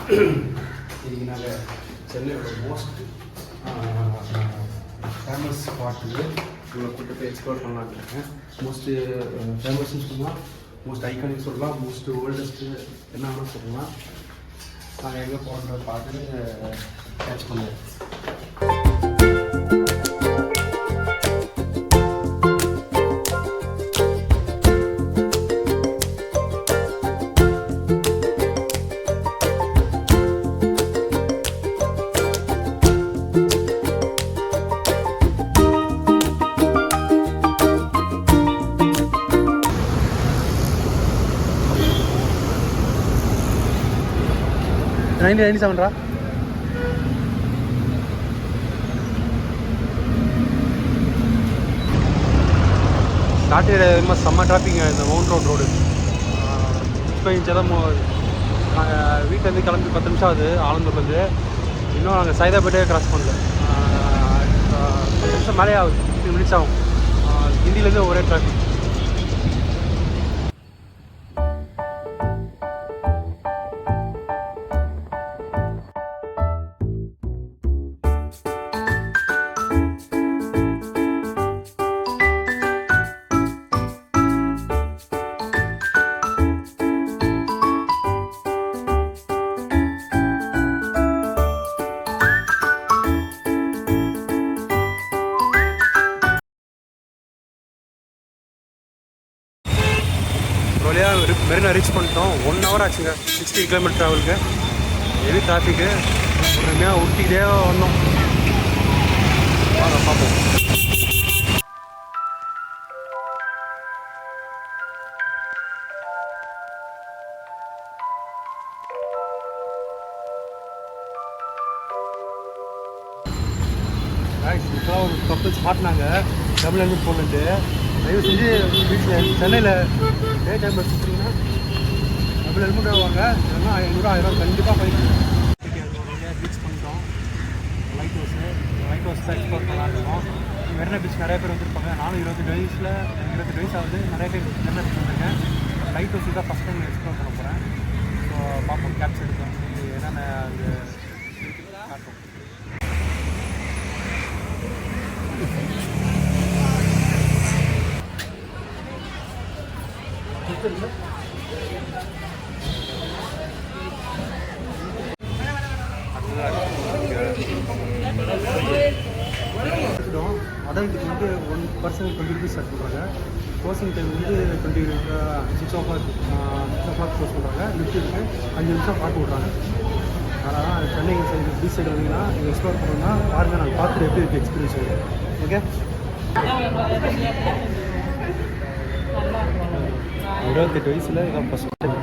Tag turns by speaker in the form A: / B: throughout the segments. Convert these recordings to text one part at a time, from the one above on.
A: இன்றைக்கி நாங்கள் சென்னையோட மோஸ்ட் ஃபேமஸ் ஸ்பாட்டுக்கு உங்களை கூட்டு போய் எக்ஸ்ப்ளோர் பண்ணலான்னு இருக்கேன். மோஸ்ட்டு ஃபேமஸ்ன்னு சொல்லலாம், மோஸ்ட் ஐகானிக் சொல்லலாம், மோஸ்ட் ஓல்டஸ்ட்டு என்ன வேணால் சொல்லலாம். நாங்கள் எங்கே போகிறத பார்த்து கேட்ச் பண்ணுவோம். $90 $97 ஸ்டார்டிங் செம்ம டிராஃபிங்க இந்த மவுண்ட் ரோடு. இப்போ இன்ச்சதான் நாங்கள் வீட்டிலேருந்து கிளம்பி 10 நிமிஷம் ஆகுது ஆலந்தூர்லேருந்து. இன்னும் நாங்கள் சைதாப்பேட்டே கிராஸ் பண்ணல. 10 நிமிஷம் மேலே ஆகுது, 15 மினிட்ஸ் ஆகும். ஹிந்திலேருந்து ஒரே டிராஃபிக். வழியாக மெரினா ரீச் பண்ணிட்டோம். 1 hour ஆச்சுங்க. 60 கிலோமீட்டர் ட்ராவலுக்கு. ஹெவி டிராஃபிக்கு. பொறுமையாக ஊட்டிக்கிட்டே வந்தோம். வாங்க பார்ப்போம். இப்போலாம் ஒரு கப்பல்ஸ் மாட்டினாங்க டபுள் ஹெல்மெட் போட்டுட்டு. தயவு செஞ்சு வீட்டில் சென்னையில் டே டைம் வச்சுட்டிங்கன்னா டபுள் ஹெல்மெட் வாங்க. இல்லைன்னா $500 கண்டிப்பாக ஃபைன். ரீச் பண்ணிட்டோம் லைட் ஹவுஸ் தான் எக்ஸ்ப்ளோர் பண்ணலாம்னு. மெரினா பீச் நிறைய பேர் வந்துருப்பாங்க. நானும் 28 வயசு ஆகுது. நிறைய பேர் மெரினா பீச் வந்திருக்கேன். லைட் ஹவுஸ் தான் ஃபஸ்ட் டைம் எக்ஸ்ப்ளோர் பண்ண போகிறேன். ஸோ பார்ப்போம், கேப்சர் எடுப்போம், என்னென்ன அது காட்டும். அடல்ட்டுக்கு வந்து 1 person $20 ஸ்டார்ட் பண்ணுறாங்க. க்ளோசிங் டைம் வந்து 6 o'clock க்ளோஸ் பண்ணுறாங்க. லிஃப்ட் இருக்குது, 5 நிமிஷம் பார்த்து விட்றாங்க. அதனால் சென்னை சைடு பீச் சைடு வந்தீங்கன்னா நீங்கள் எக்ஸ்ப்ளோர் பண்ணணும்னா பாருங்கள். நாங்கள் பார்த்துட்டு எப்படி இருக்குது எக்ஸ்பீரியன்ஸ் ஆகும். ஓகே, 28 வயசில் இதான் ஃபஸ்ட் டைம்.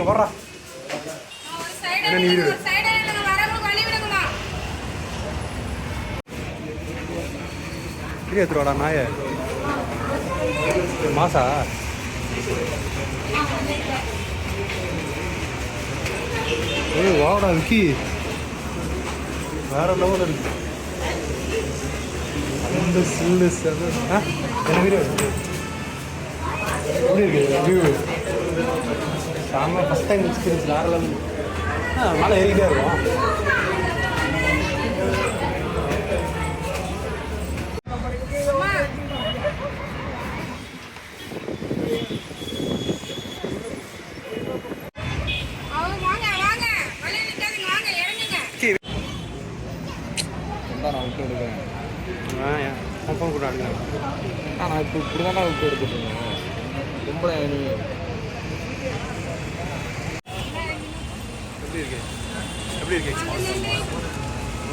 A: வர்றா எடுத்துருவாடா நாய மாசா. வாடா விக்கி, வேற லெவல் இருக்கு. அந்த சில்னஸ் என்ன வீடியோ எப்படி இருக்கு வியூ? சாம ஃபஸ்ட் டைம் எக்ஸ்பீரியன்ஸ் வேற லெவல். மழை ஏறிக்கிட்டே இருக்கும்.
B: நான் விட்டு எடுக்கிறேன்.
A: ஃபோன் கூட அடிக்கிறேன்.
B: நான் இப்போ இப்படி தான் விட்டு எடுத்துட்டு இருக்கேன். ரொம்ப நீ எப்படி இருக்கு எப்படி இருக்கு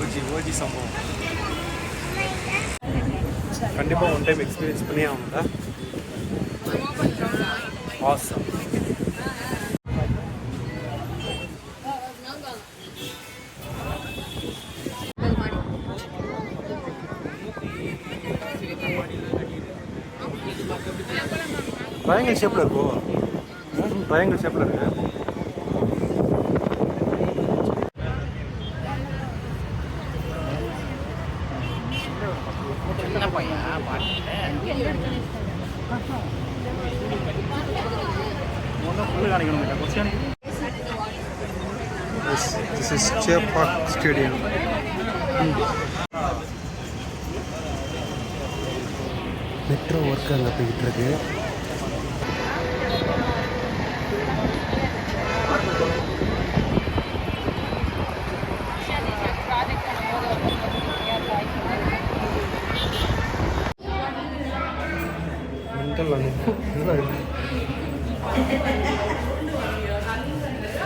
B: ஓஜி ஓஜி சம்பவம் கண்டிப்பாக ஒன் டைம் எக்ஸ்பீரியன்ஸ் பண்ணி ஆகணும்ல ஆசம் ட்ரையாங்கிள் ஷேப்பில் இருக்கோ ட்ரையாங்கிள் ஷேப்பில் இருக்கு This is Cheer Park Stadium. Metro work அங்கே போய்கிட்டு இருக்கு.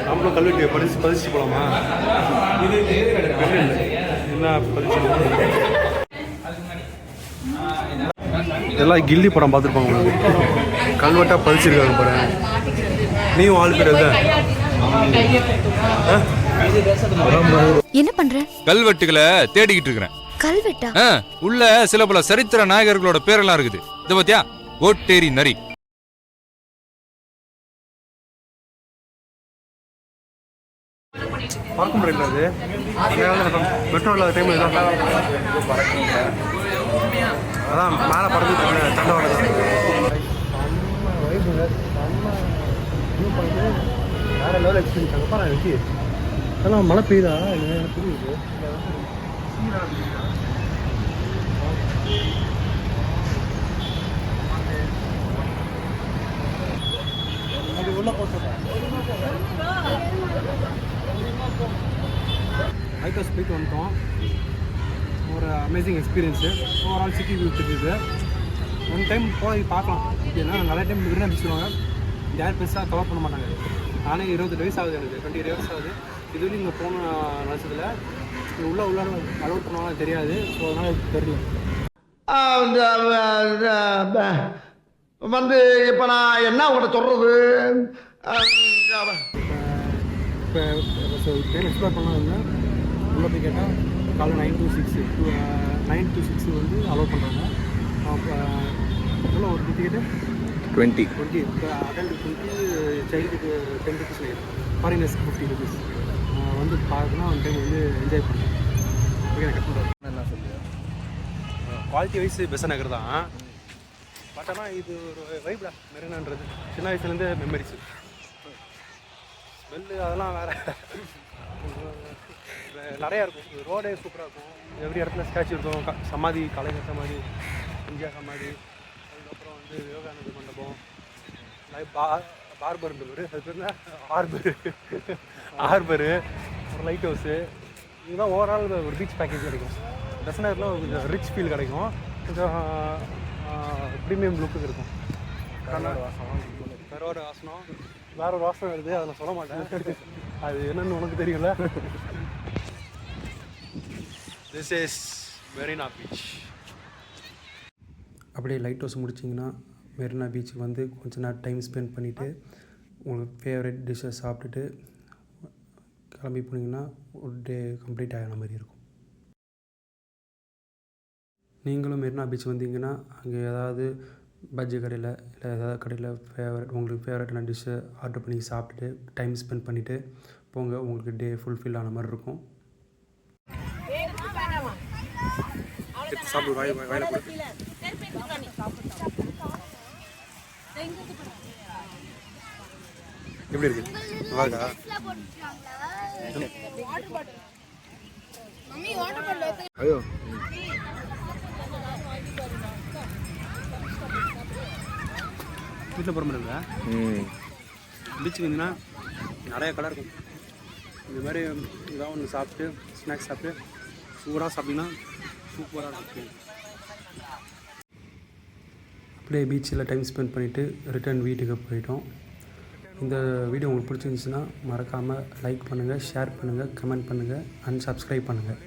B: நம்மளும் கல்வெட்டியை பதிச்சு போகலாமா? என்ன பதிச்சு எல்லாம் கில்லி படம் பார்த்துருப்பாங்க உங்களுக்கு. கல்வெட்டாக பதிச்சிருக்காங்க பாரு. நீயும் ஆள் பேர்
C: என்ன பண்ற?
D: கல்வெட்டுகளை தேடிக்கிட்டு இருக்கிறேன்.
C: கல்வெட்டா?
D: உள்ள சில பல சரித்திர நாயகர்களோட பேரெல்லாம் இருக்குது. இத பாத்தியா? ஓட்டேரி நரி.
B: பார்க்க முடியல. அது மெட்ரோவில் டைம் அதான் மேலே பறந்து தண்டவாளம்
A: வேற லெவல் எக்ஸ்பீரியன்ஸ். அங்கே பாரு வச்சு அதெல்லாம் மழை பெய்யுதா எனக்கு புரியுது. அது உள்ள போட்டு லைட் ஹவுஸ் போயிட்டு வந்துட்டோம். ஒரு amazing experience. Overall city view தெரியுது. ஒன் டைம் போய் பார்க்கலாம். ஏன்னா நிறைய டைம் மெரினா பீச் சொல்லுவாங்க, யார் பெருசாக கவர் பண்ண மாட்டாங்க. நானே 28 வயசு ஆகுது, எனக்கு 28 வயசு ஆகுது. இதுவரையும் இங்கே போன நினச்சதில் உள்ளே அலோட் பண்ணுவாங்க தெரியாது. ஸோ அதனால் தெரியல.
E: வந்து இப்போ நான் என்ன உங்கள்கிட்ட சொல்கிறது?
A: இப்போ டைம் எக்ஸ்ப்ளோர் பண்ணால் உள்ளே போய் கேட்டால் காலை 9 to 6 வந்து அலோட் பண்ணுறாங்க. அப்போ எவ்வளோ ஒரு டிக்கெட்டு
D: 20.
A: இப்போ அடல்ட் 20, சைல்டுக்கு 10 rupees நினைக்கிறேன். ஃபாரினர்ஸ்க்கு 50 rupees. வந்து பார்க்கணும் ஒன் டைம் வந்து என்ஜாய் பண்ணேன். ஓகே, நான் கட் பண்ணுறேன். என்ன சொல்லுங்கள்,
B: குவாலிட்டி வைஸ் பெஸ்ட் நகர் தான். பட் ஆனால் இது ஒரு வைப்டா மெரினான்றது. சின்ன வயசுலேருந்து மெமரிஸு. ஸ்மெல்லு அதெல்லாம் வேறு நிறையா இருக்கும். ரோடே சூப்பராக இருக்கும். எவ்ரி இடத்துல ஸ்டாச்சு இருக்கும். சமாதி, கலைஞர் சமாதி, இந்தியா சமாதி, அதுக்கப்புறம் வந்து விவேகானந்த மண்டபம், பார்பர்ன்ற அது பேர் என்ன, ஆர்பரு, ஒரு லைட் ஹவுஸு. இதுதான் ஓவரால் ஒரு பீச் பேக்கேஜ் கிடைக்கும். டெசனரில் கொஞ்சம் ரிச் ஃபீல் கிடைக்கும். கொஞ்சம் ப்ரீமியம் லுக்கு இருக்கும். வேற ஒரு வாசனம் வருது, அதை நான் சொல்ல மாட்டேன். அது என்னன்னு உனக்கு தெரியும்ல. This is Marina beach.
F: அப்படியே லைட் ஹவுஸ் முடிச்சிங்கன்னா மெரினா பீச்சுக்கு வந்து கொஞ்ச நேரம் டைம் ஸ்பெண்ட் பண்ணிவிட்டு உங்களுக்கு ஃபேவரட் டிஷ்ஷை சாப்பிட்டுட்டு கிளம்பி போனீங்கன்னா ஒரு டே கம்ப்ளீட் ஆகிற மாதிரி இருக்கும். நீங்களும் மெரினா பீச் வந்தீங்கன்னா அங்கே ஏதாவது பஜ்ஜி கடையில் இல்லை ஏதாவது கடையில் உங்களுக்கு ஃபேவரட்டான டிஷ்ஷை ஆர்டர் பண்ணி சாப்பிட்டுட்டு டைம் ஸ்பெண்ட் பண்ணிவிட்டு போங்க. உங்களுக்கு டே ஃபுல்ஃபில் ஆன மாதிரி இருக்கும்.
B: சாப்பிடு, வாயில போடு. எப்படி இருக்கு? நல்லா இருக்கா? ஐயோ, வீட்டில் போகிற மாதிரி இருக்கா? பீச்சுக்கு வந்தீங்கன்னா நிறைய கடை இருக்கும். இந்த மாதிரி ஏதாவது ஒன்று சாப்பிட்டு ஸ்நாக்ஸ் சாப்பிட்டு சூடாக சாப்பிட்டீங்கன்னா சூப்பராக இருக்கும்.
F: அப்படியே பீச்சில் டைம் ஸ்பெண்ட் பண்ணிவிட்டு ரிட்டர்ன் வீட்டுக்கு போயிட்டோம். இந்த வீடியோ உங்களுக்கு பிடிச்சிருந்துச்சுன்னா மறக்காமல் லைக் பண்ணுங்கள், ஷேர் பண்ணுங்கள், கமெண்ட் பண்ணுங்கள் அண்ட் சப்ஸ்கிரைப் பண்ணுங்கள்.